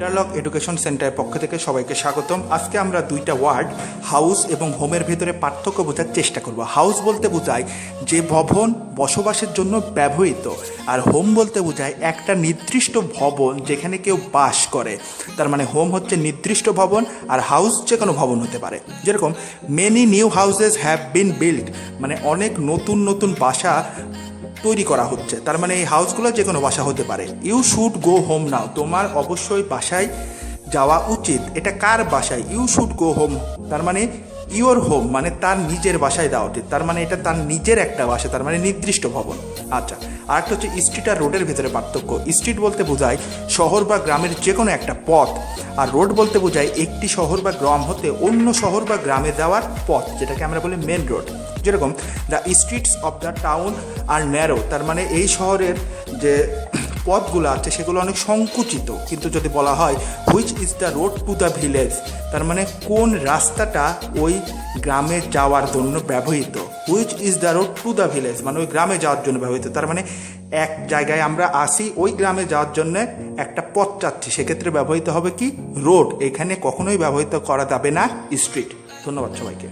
Interlock education সেন্টারের পক্ষ থেকে সবাইকে স্বাগতম। আজকে আমরা দুইটা ওয়ার্ড হাউস এবং হোমের ভিতরে পার্থক্য বোঝার চেষ্টা করব। হাউস বলতে বোঝায় যে ভবন বসবাসের জন্য ব্যবহৃত, আর হোম বলতে বোঝায় একটা নির্দিষ্ট ভবন যেখানে কেউ বাস করে। তার মানে হোম হচ্ছে নির্দিষ্ট ভবন, আর হাউস যে কোনো ভবন হতে পারে। যেরকম many new houses have been build, মানে অনেক নতুন নতুন বাসা তৈরি করা হচ্ছে। তার মানে এই হাউসগুলো যে কোনো বাসা হতে পারে। You should go home now, তোমার অবশ্যই বাসায় যাওয়া উচিত। এটা কার বাসায়? ইউ শুড গো হোম, তার মানে ইউর হোম মানে তার নিজের বাসায় যাওয়া উচিত। তার মানে এটা তার নিজের একটা বাসা, তার মানে নির্দিষ্ট ভবন। আচ্ছা, আরেকটা হচ্ছে স্ট্রিট আর রোডের ভিতরে পার্থক্য। স্ট্রিট বলতে বোঝায় শহর বা গ্রামের যে কোনো একটা পথ, আর রোড বলতে বোঝায় একটি শহর বা গ্রাম হতে অন্য শহর বা গ্রামে যাওয়ার পথ, যেটাকে আমরা বলি মেন রোড। যেরকম the streets of the town are narrow, তার মানে এই শহরের যে পথগুলো আছে সেগুলো অনেক সংকুচিত। কিন্তু যদি বলা হয় which is the road to the village, তার মানে কোন রাস্তাটা ওই গ্রামে যাওয়ার জন্য ব্যবহৃত। Which is the road to the village মানে ওই গ্রামে যাওয়ার জন্য ব্যবহৃত। তার মানে এক জায়গায় আমরা আসি, ওই গ্রামে যাওয়ার জন্য একটা পথ চাচ্ছি, সেক্ষেত্রে ব্যবহৃত হবে কি? রোড। এখানে কখনোই ব্যবহৃত করা যাবে না স্ট্রিট। ধন্যবাদ সবাইকে।